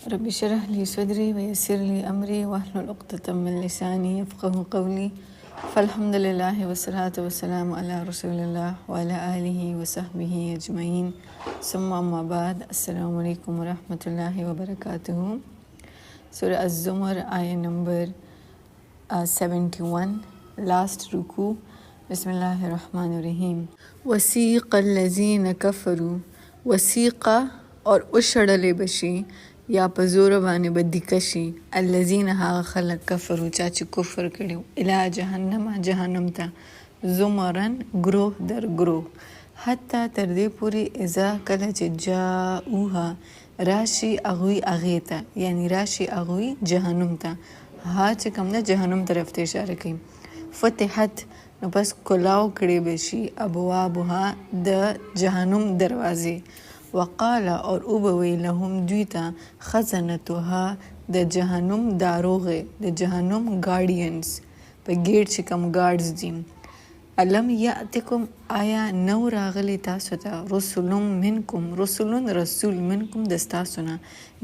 رب اشرح لي صدري ويسر لي أمري واحلل عقدة من لساني يفقه قولي. فالحمد لله والصلاة والسلام على رسول الله وعلى آله وصحبه أجمعين. ثم أما بعد، السلام عليكم ورحمة الله وبركاته. Surah Az-Zumar, ayah number 71, last ruku. बिस्मिल्लाहिर्रहमानिर्रहीम। वसीक़ الذين कफ़रू, वसीक़ा और उछड़ले बशी या पज़ोर बाने बदिकशी الذين ها خلق कफ़रू चाची कुफ़र करियो इला जहन्नम जहन्नम ता ज़ुमरन ग्रोह दर ग्रोह हत्ता तरदे पूरी इज़ा कला जाऊहा राशि अगुई अगेता यानी राशि अगुई जहन्नम ता हा चकम ना जहन्नम तरफ ते इशारा कई फ़तिहत न बस कुलाव कड़े बेशी अबवाबुहा द जहन्नुम दरवाजे वक़ाला और उबवे लहुम द्विता खज़नतुहा द जहन्नुम दारोगे द जहन्नुम गार्डियंस पे गेट चिकम गार्ड्स दी अलम यातिकुम आया नौ रागले तासुता रसुलुम मिनकुम रसुलुन रसूल मिनकुम दस्ता सुना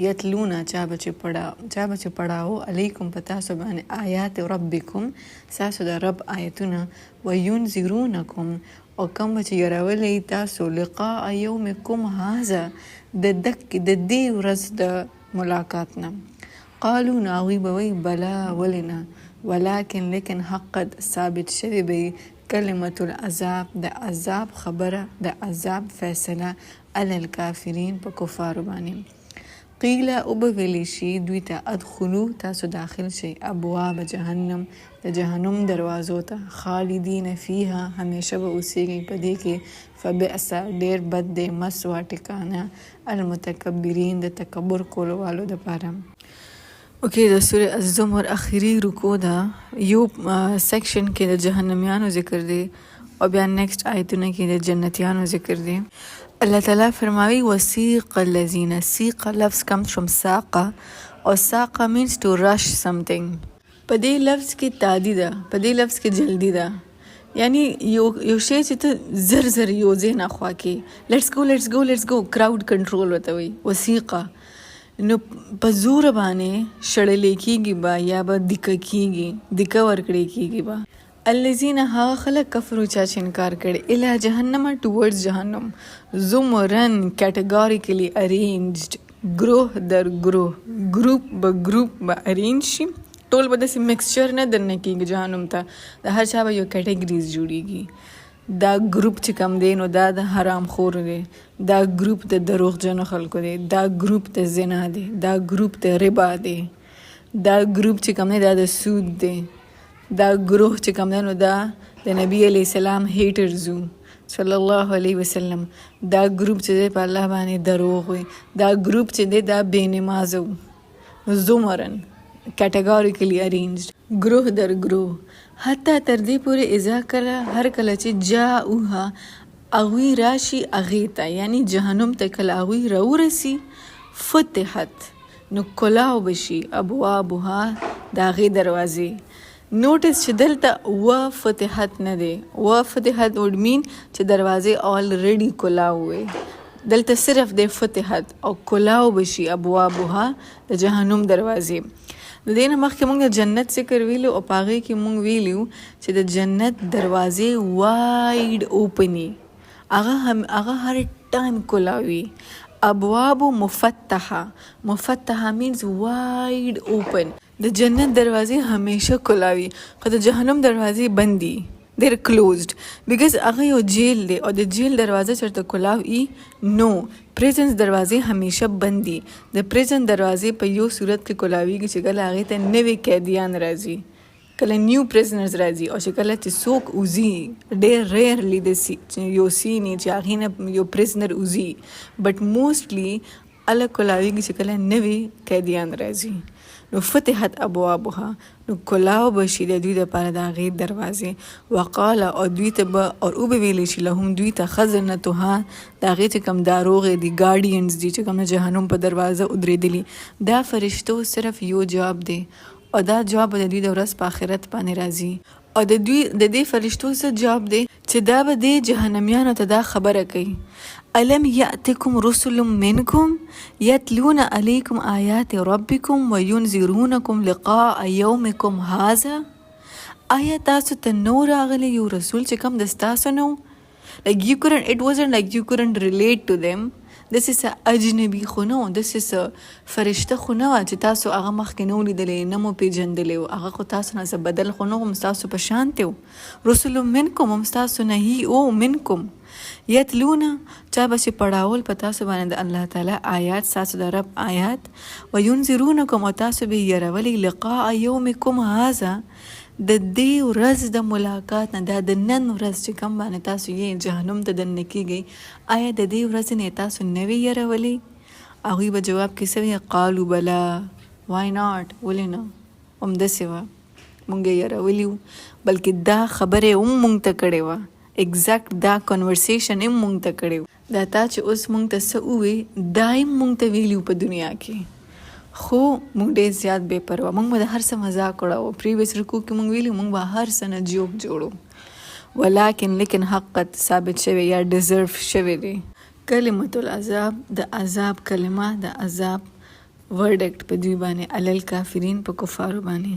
यतलूना चा बचे पढ़ाओ अलैकुम पता सुबान आयात रब्बिकुम सासुदा रब आयतुना वयुनज़िरूनकुम और कम बचे यरावले तासु लिक़ा यौमिकुम हाज़ा दद्दी रज़द मुलाकातना قالوا नावी बवई बला वलिना वलाकिन लेकिन हक़द साबित शरीबई कलिमतुल अज़ाब द अज़ाब खबरा द अज़ाब फैसला अलल काफिरीन प कुफार बानी क़ीला उबवेलिशी द्विता अदखुलू तासु दाखिल शे अबवाब जहन्नम द जहन्नुम दरवाज़ों ता खालिदीन फ़ीहा हमेशा व उसी गई पदे के फ़बिअसा डेर बद दे मसवा टिकाना अलमुतकब्बिरीन द तकब्बुर कोलो वालो द पारा। ओके द सूरह अज़्ज़ुमर आखिरी रुको दा यो सेक्शन के द जहन्नमियानो ज़िक्र दे और बयान नेक्स्ट आयतुने के द जन्नतियानो ज़िक्र दे। अल्लाह ताला फरमावी वसीक़ लज़ीना सीक़ लफ्ज़ comes from साक़ा और साक़ा means to rush something। पदे लफ्ज़ की तादीदा पदे लफ्ज़ की जल्दी दा यानी यो शे चित ज़र ज़र योजे ना ख्वा के लेट्स गो क्राउड कंट्रोल होता हुई वसीक़ा नो पज़ूर बाने शड़ले कीगी बा या बा दिका वर्कड़े कीगी बा अल्लज़ीना हा खलक कफ़रू चाच इनकार करे इला जहन्नम टुवर्ड्स जहन्नम ज़ुमरन कैटेगोरिकली अरेंज्ड ग्रोह दर ग्रोह ग्रुप ब अरेंज टोल बदे से मिक्सचर न दरने कीगी जहन्नम ता हर चाबा यो कैटेगरीज जुड़ीगी دا ग्रुप چې کم دی نو دا د حرام خور دی دا ग्रुप د دروغ جن خلکو دی دا ग्रुप د زنا دی دا ग्रुप د ربا دی دا ग्रुप چې کم دی دا د سود دی دا گروه چې کم دی نو دا د نبی علیہ السلام هیټرزو صلی الله علیه وسلم دا ग्रुप چې دی په الله باندې دروغ وي دا ग्रुप چې دی دا بے نمازو زمرن categorically arranged گروه در گروه حتی تردی پوری ازا کلا هر کلا چی جاؤها اغوی راشی اغیتا یعنی جهنم تکل اغوی رو رسی فتحت نو کلاو بشی ابوابها داغی دروازی نوٹس چی دلتا و فتحت نده و فتحت would mean چی دروازی already کلاو ہوئے دلتا صرف دے فتحت او کلاو بشی ابوابها دا جهنم دروازی د دې نه مخکې موږ د جنت ذکر ویلو او پاغې کې موږ ویلو چې د جنت دروازې وایډ اوپنی هغه هر ټایم کلاوي ابواب مفتحه means wide open د جنت دروازې همیشه کلاوي خو د جهنم دروازې بندي they're closed because هغه یو جیل دی او د جیل دروازه چرته کلاو ای نو پریزنس دروازې همیشه بندي د پریزن دروازې په یو صورت کې کلاویږي چې کله هغه ته نوې قیدیان راځي کله نیو پریزنرز راځي او چې کله چې څوک اوزي ډېر ریئرلی د یو سینی چې هغه نه یو پریزنر اوزي بٹ موستلی الله کلاویږي چې کله نوې قیدیان راځي نو فتحت ابوابها نو کلاو بشي د دوی دپاره د هغې دروازې وقاله او دوی ته به او وبویلی شي لهم دوی ته خزنتها د هغې چې کوم داروغې دي ګارډینز دي چې کوم د جهنم په دروازه ودرېدلي دا فرشتو صرف یو جواب دی او دا جواب د دوی د ورځ په آخرت باندې راځي او د دې فرشتو څه جواب دی چې دا به د جهنمیانو ته دا خبره کوي ألم يأتكم رسل منكم يتلون عليكم آيات ربكم وينذرونكم لقاء يومكم هذا. آیا تاسو ته نو راغلی یو رسول چې کوم د ستاسو نو؟ Like you couldn't, it wasn't like you couldn't relate to them. This is a اجنبي خو نه، this is a فرشته خو نه چې تاسو هغه مخکې نه ولیدلی، نه مو پیژندلی و، هغه خو تاسو نه څه بدل خو نه، هم ستاسو په شان دی و. رسول منکم، هم ستاسو نه هی او منکم یتلونه، چا به چې پړاول په تاسو باندې د الله تعالی آیات، ستاسو د رب آیات، وینذرونکم، او تاسو به یې یرولی لقاء یومکم هذا، د دې ورځ د ملاقات نه، دا د نن ورځ چې کوم باندې تاسو یې جهنم ته دننه کیږئ، آیا د دې ورځې نه تاسو نه وی یرولی؟ هغوی به جواب کې څه وی؟ قالو بلا، وای ناټ، ولې نه، همداسې وه، مونږ یې یرولی وو، بلکې دا خبرې هم مونږ ته کړې وه، ایگزیکټ دا کنورسیشن هم مونږ ته کړی و. دا تا چې اوس مونږ ته څه ووې، دا هم مونږ ته ویلي په دنیا کې، خو مونږ ډېر زیات بې پروا، مونږ به د هر څه مذاق اړوو. پریویس رکو کې مونږ ویلي مونږ به هر څه نه جوک جوړو، ولیکن لیکن حقت ثابت شوی یا ډیزرف شوی دی. کلمت العذاب، د عذاب کلمه، د عذاب ورډکټ په دوی باندې، علل کافرین، په کفارو باندې.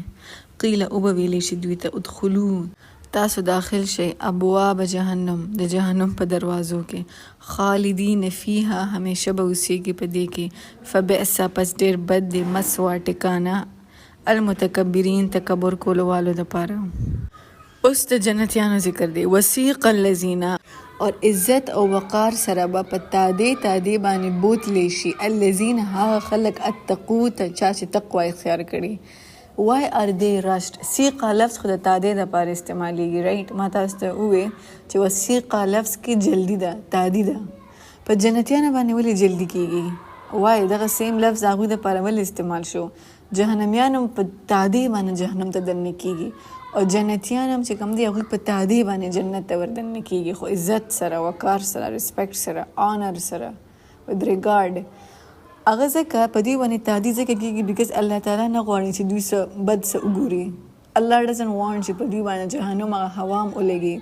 قیل، او به ویلی شي دوی ته، ادخلو، تاسو داخل شئ، ابواب جهنم، د جهنم په دروازو کې، خالدین فیها، همیشه به اوسیږي په دې کې، فبئس، پس ډیر بد دی، مسوا، ټکانه، المتکبرین، تکبر کولو والو دپاره. اوس د جنتیانو ذکر دی. وسیق الذین، اور عزت او وقار سره به په تادې تادې باندې بوتلی شي، الذین، هغه خلک، اتقو، ته چا چې تقوا اختیار کړي. Why are they rushed؟ سیقه لفظ خو د تادې دپاره استعمالیږي، رایټ؟ ما تاسو ته ووې چې وسیقه لفظ کې جلدي ده، تادي ده. په جنتیانو باندې ولې جلدي کیږي؟ وای دغه سیم لفظ هغوی دپاره ولې استعمال شو؟ جهنمیان هم په تادې باندې جهنم ته دننه کیږي، او جنتیان هم چې کوم دي هغوی په تادې باندې جنت ته وردننه کیږي، خو عزت سره، وقار سره، ریسپیکټ سره، آنر سره، with regard. هغه ځکه په دې باندې تادي ځکه کېږي بیکاز الله تعالی نه غواړي چې دوی څه بد څه وګوري. الله doesn't want چې په دوی باندې جهنم هغه هوا هم ولګي.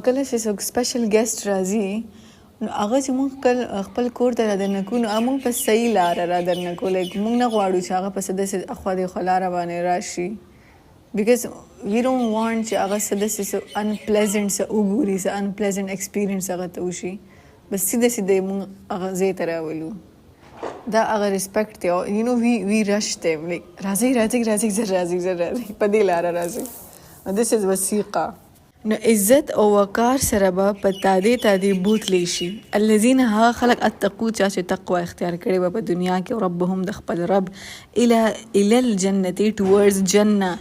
کله چې څوک سپیشل ګیسټ راځي، نو هغه چې موږ خپل کور ته رادننه کوو، نو موږ په صحیح لاره رادننه کوو. موږ نه غواړو چې هغه په څه داسې اخوا دېخوا لاره باندې راشي، بیکاز we don't want چې هغه څه داسې څه unpleasant څه وګوري، څه unpleasant experience هغه ته وشي. بس سیده سیده موږ هغه ځای ته راولو. دا هغه ریسپیکټ دی. او وی رش them، راځئ راځئ راځئ، زر راځئ زر راځئ، په دې لاره راځئ. this is وثیقه. نو عزت او وقار سره به په تادې تادې بوتلی شي. الذین، هغه خلک، اتقو، چا چې تقوا اختیار کړې به په دنیا کې، ربهم، د خپل رب، الی الجنت، ټورز جنه،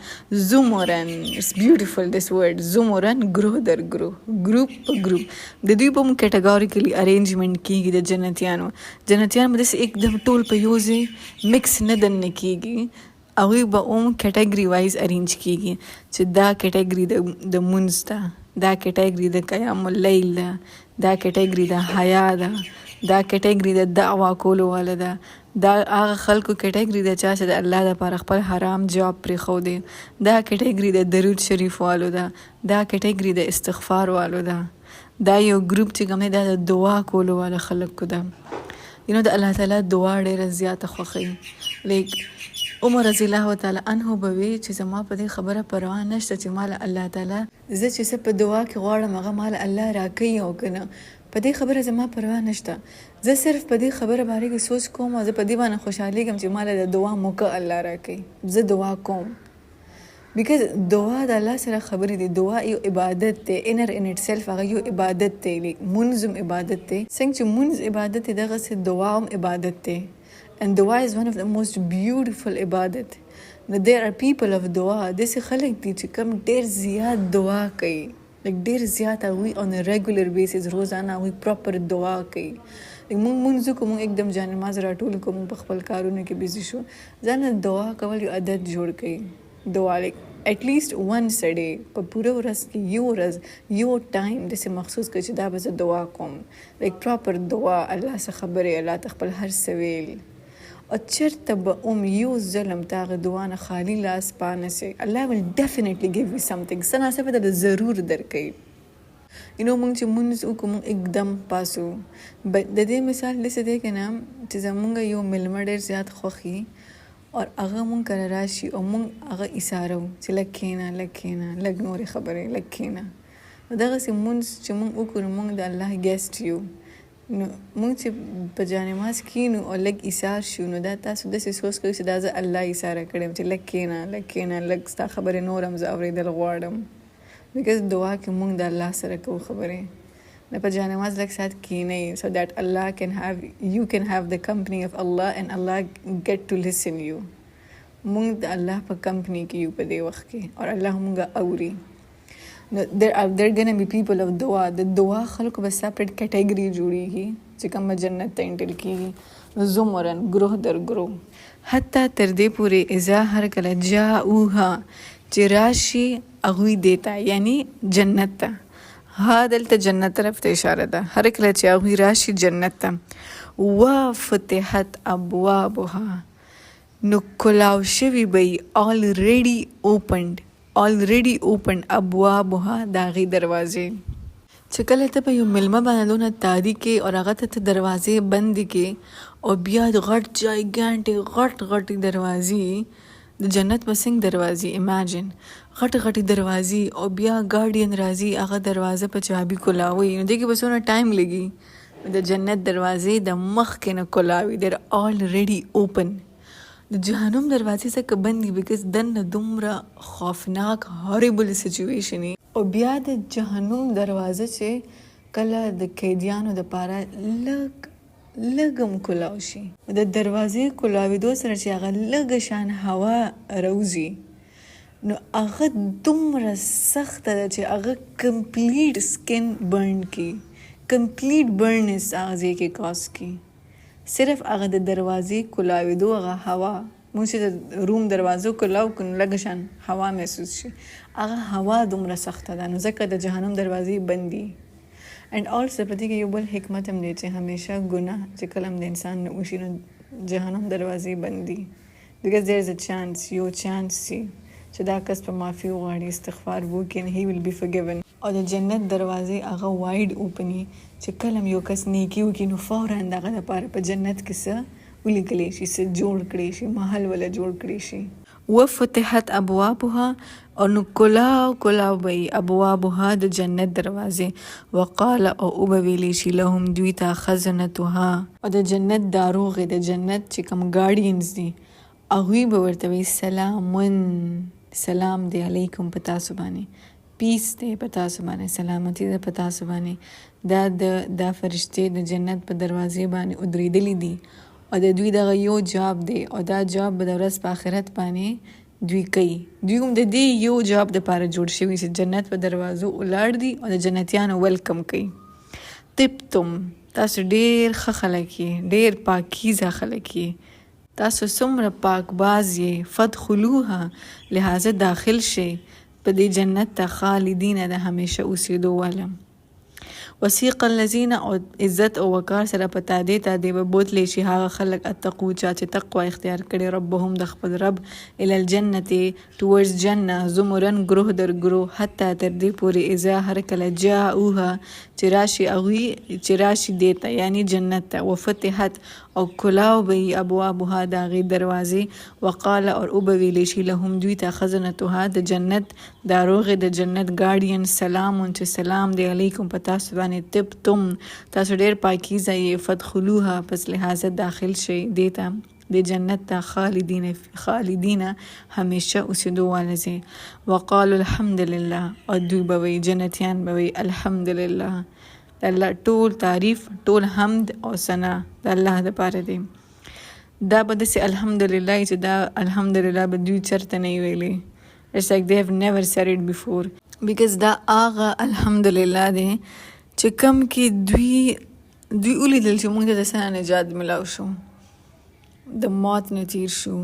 زمرن، اټس بیوټیفل دس ورډ، زمرن، گروه در گروه، گروپ په گروپ، د دوی په کیټګوریکلی ارینجمنٹ کیږي د جنتیانو. جنتیان به داسې एकदम ټول په یو ځای مکس نه دننه کیږي، هغوی به کیټګري وایز ارینج کیږي چې دا کیټګري د مونځ ده، دا کیټګري د قیام اللیل ده، دا کیټګري د حیا ده، دا کیټګري د دعوا کولو والا ده، دا هغه خلکو کیټګري ده چا چې د الله دپاره خپل حرام جاب پرېښودی، دا کیټګري د درود شریف والو ده، دا کیټګري د استغفار والو ده، دا یو ګروپ چې کوم دی دا د دعا کولو والا خلکو ده. د الله تعالی دعا ډېره زیاته خوښوي. عمر رضی الله تعالی عنه به وی چې زما په دې خبره پروا نشته چې مال الله تعالی زه چې څه په دعا کې غواړم هغه مال الله راکوي او کنه، په دې خبره زما پروا نشته. زه صرف په دې خبره باندې کې سوچ کوم او زه په دې باندې خوشحالېږم چې مال د دعا موقع الله راکوي. زه دعا کوم بیکاز دعا د الله سره خبرې دي. دعا یو عبادت دی، انر ان اټ سیلف، هغه یو عبادت دی. مونځ هم عبادت دی، څنګه چې مونځ عبادت دی دغسې دعا هم عبادت دی. And dua is one of the most beautiful ibadat. There are people of dua. داسې خلک دي چې کوم ډېر زیات دعا کوي، ډېر زیات هغوی on a regular basis، روزانه هغوی پراپر دعا کوي. موږ مونځ کوو، موږ एकदम جانماز راټول کوو، موږ په خپل کارونو کې بیزي شو، ځان دعا کول یو عادت جوړ کړي. دعا at least once a day، په پوره ورځ کې یو ورځ یو ټایم داسې مخصوص کړي چې دا به زه دعا کوم، پراپر دعا، الله څخه خبرې، الله ته خپل هر څه ویل. او چرته به یو ظلم تا هغه دعا نه خالی لاس پانه سي، الله will definitely give you something. څه ناڅه به درته ضرور درکوي. مونږ چې مونځ وکړو مونږ एकदम پاسو. د دې مثال داسې دی که نه چې زمونږ یو مېلمه ډېر زیات خوښي او هغه مونږ کره راشي او مونږ هغه ایسارو چې لږ کښېنه لږ کښېنه لږ نورې خبرې لږ کښېنه. نو دغسې مونځ چې مونږ وکړو مونږ د الله ګیسټ یو. نو مونږ چې په جانماز کښېنو او لږ ایسار شو نو دا تاسو داسې سوچ کوئ چې دا زه الله ایساره کړی یم چې لږ کښېنه لږ کښېنه لږ ستا خبرې نور هم زه اورېدل غواړم. بیکاز دعا کې مونږ د الله سره کوو خبرې. نو په جانماز لږ ساعت کښېنئ so that Allah can have you can have the company of Allah and Allah get to listen you. مونږ د الله په کمپنی کې یو په دې وخت کې او الله مونږ اوري. No, there gonna be people of دعا. د دعا خلکو به separate category جوړیږي چې کوم جنت ته انټر کیږي. زمرن گروه در گروه حتی تر دې پورې اذا هر کله جاءوها چې راشي اغوی دیتا یعنی جنت ته. ها دلته جنت طرف ته اشاره ده. هر کله چې اغوی راشي جنت ته وفتحت ابوابها نو کلاو شوي به already opened ابوابها د هغې دروازې. چې کله ته په یو مېلمه باندې دونه تادي کې او هغه ته دروازې بندې کې او بیا د غټ غټې دروازې د جنت به څنګه دروازې امیجن غټې دروازې او بیا ګارډین راځي هغه دروازه په چابي کلاوي. نو دې کې به څونه ټایم لګي. د جنت دروازې د مخکې نه کلاوي they're already open. د جهنم دروازې څخه بندي بیکاز دنه دومره خوفناک هاربل سچویشن او بیا د جهنم دروازه چې کله د قیدیانو د پاره لږم کلاو شي د دروازې کلاوېدو سره چې هغه لږ شان هوا روزي نو هغه دومره سخته ده چې هغه کمپلیټ سکن برن کی کمپلیټ برنس هغه کې کاس کی. صرف هغه د دروازې کلاوېدو هغه هوا مونږ چې د روم دروازو کلاو کړو لږ شان هوا محسوس شي هغه هوا دومره سخته ده. نو ځکه د جهنم دروازې بندي. اینڈ آلسو په دې کې یو بل حکمت هم دی چې همیشه ګناه چې کله هم د انسان نه وشي نو جهنم دروازې بندي بیکاز there is a chance یو چانس سي چې دا کس په معافي وغواړي استغفار وکړي and he will be forgiven. او د جنت دروازې هغه واید اوپني چې کله یو کس نیکي وکړي نو فوراً دغه لپاره په جنت کې څه ولیکلی شي څه جوړ کړی شي محل ولا جوړ کړی شي. وفتحت ابوابها او نو کلاو بی ابوابها د جنت دروازې وقال او ویلی شي لهم دوی ته خزنتها او د جنت داروغ د جنت چې کوم ګارډینز دي هغوی به ورته وي سلام دی علیکم په تاسو باندې پیس دی په تاسو باندې سلامتی ده په تاسو باندې. دا فرشتې د جنت په دروازې باندې ودرېدلې دي او د دوی دغه یو جاب دی او دا جاب به د ورځ په آخرت باندې دوی کوي. دوی هم د دې یو جاب دپاره جوړ شوي چې جنت په دروازو ولاړ دي او د جنتیانو ویلکم کوي. طبتم تاسو ډېر ښه خلک یې ډېر پاکیزه خلک یې تاسو څومره پاک باز یې فدخلوها لہذا داخل شئ په دې جنت ته خالدین د همیشه اوسېدو والا. وسیق الذین او عزت او وقار سره په تادې به بوتلی شي هغه خلک اتقو چې تقوا اختیار کړي ربهم د خپل رب الی الجنت towards جنه زمرن گروه در گروه حتی تر دې پورې اذا هر کله جاءوها چې راشي دیتا یعنی جنت ته وفتحت او کلاو به ابوابها د هغې دروازې وقال او وبویلی شي لهم دوی ته خزنتها د جنت داروغې د جنت ګارډین سلامون چې سلام دی علیکم په تاسو باندې طبتم تاسو ډېر پاکیزه یې فدخلوها پس لہذا داخل شئ دیتا د جنت ته خالدین همیشه اوسېدو والا ځای. وقالو الحمدلله او دوی به وایي جنتیان به وایي الحمدلله د الله ټول تعریف ټول حمد او ثنا د الله دپاره دی. دا به داسې الحمدلله چې دا الحمدلله به دوی چرته نه ویلي. It's like they have never said it before because دا هغه الحمدلله دی چې کم کې دوی ولیدل چې موږ ته د څه نه نجات ملاو شو د موت نه تیر شو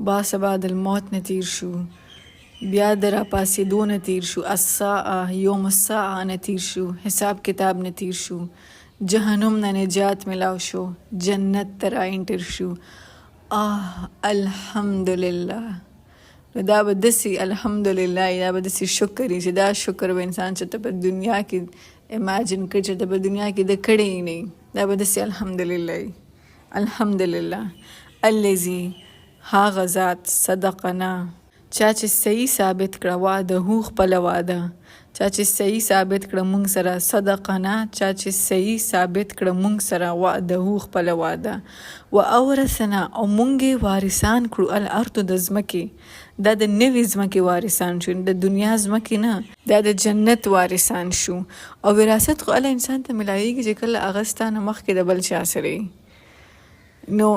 باسبا د الموت نه تیر شو بیا د راپاسېدو نه تیر شو الساعه یوم الساعه نه تیر شو حساب کتاب نه تیر شو جهنم نه نجات ملاو شو جنت ته را انټر شو الحمدلله. نو دا به داسې الحمدلله دا به داسې شکر وي چې دا شکر به انسان چې ته په دنیا کې امیجن کړي چې ته په دنیا کې د کړی نه دا به داسې الحمدلله وي. الحمدلله الذي هغه ذات صدقنا چا چې صحیح ثابت کړه وعده خپل وعده چا چې صحیح ثابت کړه مونږ سره صدقنا چا چې صحیح ثابت کړه مونږ سره وعده خپل وعده و اورثنا او مونږه وارثان کړو الارض د ځمکې دا د نوې ځمکې وارثان شو د دنیا ځمکې نه دا د جنت وارثان شو او وراثت خو الله انسان ته ملایږي چې کله اغستانه مخکې د بل چا سره نو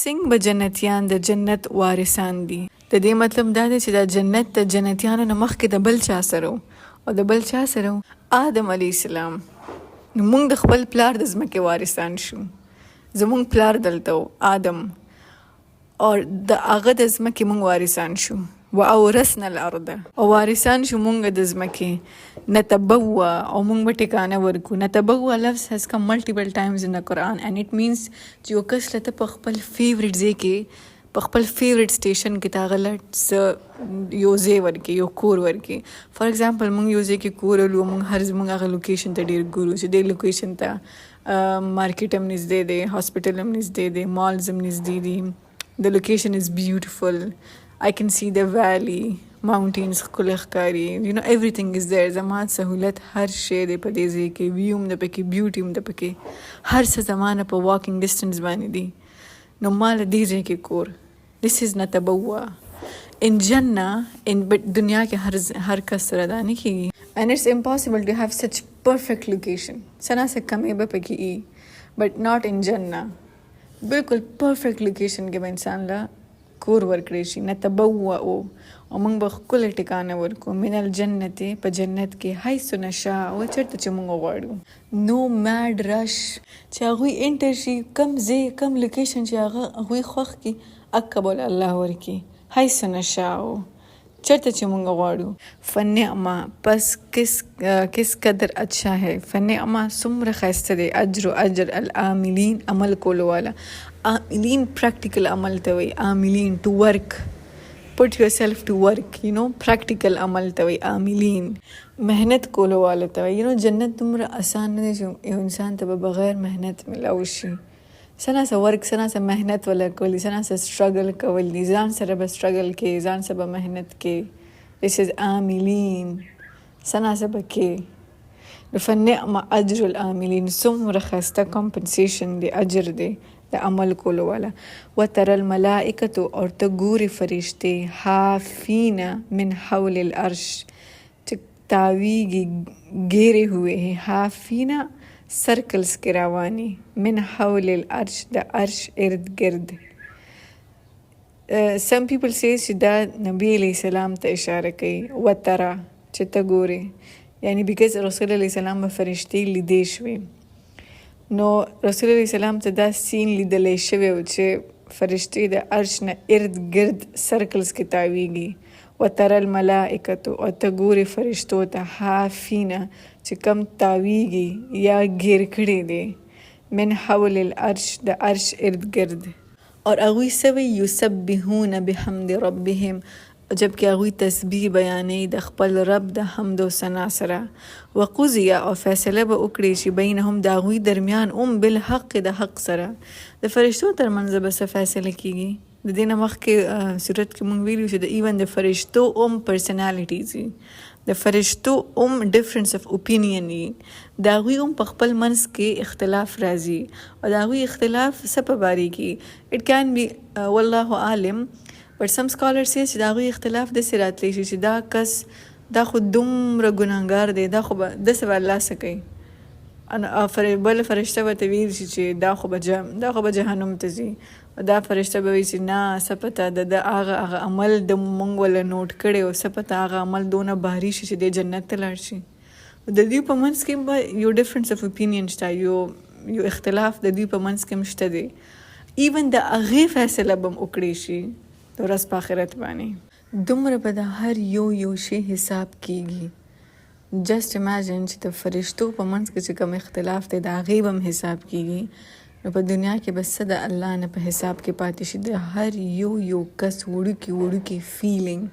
څنګه به جنتیان د جنت وارثان دي د دې مطلب دا دی چې دا جنت د جنتیانو نه مخکې د بل چا سره او د بل چا سره آدم علیه السلام نو موږ د خپل پلار د ځمکې وارثان شو زموږ پلار دلته آدم او د هغه د ځمکې موږ وارثان شو و اورثنا الارض او وارثان شو موږ د ځمکې نتبوء او موږ به ټکانه ورکو نتبوء لفظ has come multiple times in the Quran and it means چې یو کس لته په خپل فیوریټ ځای کې په خپل فیوریټ سټیشن کې تا غلط یو ځای ورکې یو کور ورکې فار ایگزامپل موږ یو ځای کې کور ولو موږ هر زموږ هغه لوکیشن ته ډېر ګورو چې دې لوکیشن ته مارکیټ هم نږدې دی هاسپټل هم نږدې دی مالز هم نږدې دي the location is beautiful I can see the valley mountains ښکلی ښکاري you know everything is there زما سهولت هر شی دی په دې ځای کې ویو هم د پکې بیوټي هم د پکې هر څه زمانه په واکینګ ډسټنس باندې دي نو مال دې ځای کې کور this is نتبوء in جنة in دنیا کې هر کس سره دا نه کېږي and it's impossible to have such perfect location سنا سے کمې به پکې ای but not in جنة بالکل پرفیکٹ لوکیشن کې به انسان لا کور ورکړی شي نتبوء او موږ به ښکلی ټکانه ورکو من الجنت په جنت کې حیث نشاء او چېرته چې موږ غواړو نو میډ رش چې هغوی انټر شي کم ځای کم لوکیشن چې هغوی خوښ کړي اکه به الله ورکړي حیث نشاء چرته چې مونږ غواړو فنعما پس کس قدر اچھا ہے فنعما څومره ښایسته دی اجر العاملین عمل کولو والا عاملین پریکټیکل عمل ته وایي عاملین ټو ورک put yourself to work practical عمل ته وایي عاملین محنت کولو والا ته وایي جنت دومره آسان نه دی چې یو انسان ته به بغیر محنت ملاو شي سنا سه ورک سنا سه محنت ولا کولی سنا سه سټرګل کولی ځان سره به سټرګل کې ځان سره به محنت کې this is عاملین سنا سه به کې فنعم اجر العاملین څومره ښایسته کمپنسیشن دی اجر دی د عمل کولو والا وتر الملائکة اور ته ګوري فرشتې حافین من حول العرش تاویږي ګیرے ہوئے ہیں حافین سرکلز کې رواني من حول العرش د عرش ارد گرد some people say چې دا نبی علیہ السلام ته اشاره کوي وترا چې ته ګوري یعنی بیکاز رسول علیہ السلام به فرشتې لیدې شوې نو رسول علیہ السلام ته دا سین لیدلی شوی و چې فرشتې د عرش نه ارد گرد سرکلز کې تاویږي وتر الملائکة او ته ګوري فرشتو ته حافینه چې کم تاویږي یا گیر کړي دي من حول العرش د عرش ارد گرد اور هغوی سوی یسبحون بحمد ربهم جبکې هغوی تسبیح بیانوي د خپل رب د حمد و ثنا سره وقضیه او فیصله به وکړي چې بینهم د هغوی درمیان بالحق د حق سره د فرشتو ترمنځ به څه فیصله کیږي د دې نه مخکې صورت کې مونږ ویلو چې د ایون د فرشتو پرسنالټیز وي د فرشتو ډفرنس اف اوپینین وي د هغوی په خپل منځ کې اختلاف راځي او د هغوی اختلاف څه په باره کې اټ کین بي والله عالم بٹ سم سکالر سیز چې د هغوی اختلاف داسې راتلی شي چې دا کس دا خو دومره ګناهګار دی دا خو به داسې به الله څه کوي بل فرشته به ته ویل شي چې دا خو به جهنم ته ځي دا فرشته به وي چې نه څه پته د هغه عمل د مونږ وله نوټ کړی او څه پته هغه عمل دونه بهري شي چې دی جنت ته لاړ شي د دوی په منځ کې به یو ډفرنس اف اوپینین شته یو اختلاف د دوی په منځ کې هم شته دی ایون د هغې فیصله به هم وکړی شي د ورځ په آخرت باندې دومره به د هر یو شی حساب کیږي جسٹ امیجن چې د فرشتو په منځ کې چې کوم اختلاف دی د هغې به هم حساب کیږي نو په دنیا کې بس څه د الله نه په حساب کې پاتې شي. د هر یو کس وړوکي فیلینګ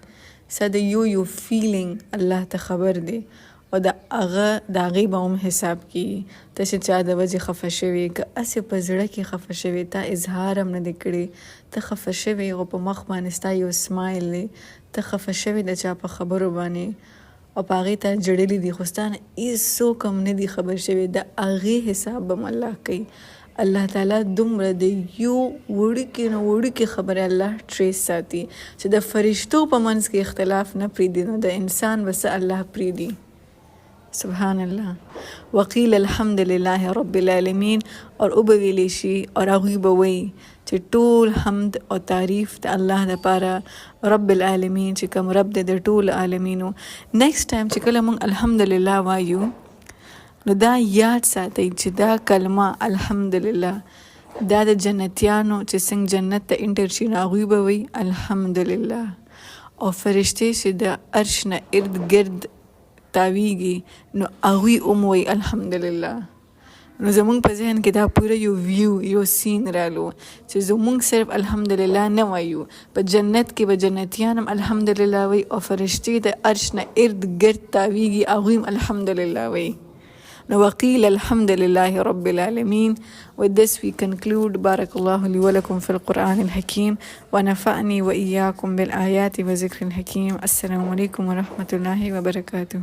څه د یو فیلینګ الله ته خبر دی او د هغې به هم حساب کیږي. ته چې چا د وجې خفه شوې که هسې په زړه کې خفه شوې تا اظهار هم نه دی کړی ته خفه شوې او په مخ باندې ستا یو سمایل دی ته خفه شوې د چا په خبرو باندې او په هغې ته جړلي دي خو ستا نه هېڅوک هم نه دي خبر شوي د هغې حساب به هم الله کوي. الله تعالی دومره د یو وړوکې نه وړوکې خبرې الله ټریس ساتي چې د فرشتو په منځ کې اختلاف نه پرېږدي نو د انسان به څه الله پرېږدي. سبحان الله. وقیل الحمد لله رب العالمین اور او به ویلی شي اور هغوی به وایي چې ټول حمد او تعریف د الله دپاره رب العالمین چې کوم رب دی د ټول عالمینو. نیکسټ ټایم چې کله موږ الحمدلله وایو نو دا یاد ساتئ چې دا کلمه الحمدلله دا د جنتیانو چې څنګه جنت ته انټر شي نو هغوی به وایي الحمدلله او فرشتې چې د عرش نه ارد ګرد تاویږي نو هغوی هم وایي الحمدلله. نو زمونږ په ذهن کې دا پوره یو ویو یو سین رالو چې زمونږ صرف الحمدلله نه وایو په جنت کې به جنتیان هم الحمدلله وایي او فرشتې د عرش نه ارد ګرد تاویږي هغوی هم الحمدلله وایي. نو وقیل الحمد لله رب العالمين. With this we conclude. بارك الله لي ولكم في القرآن الحكيم ونفعني وإياكم بالآيات وذكر الحكيم. السلام عليكم ورحمة الله وبركاته.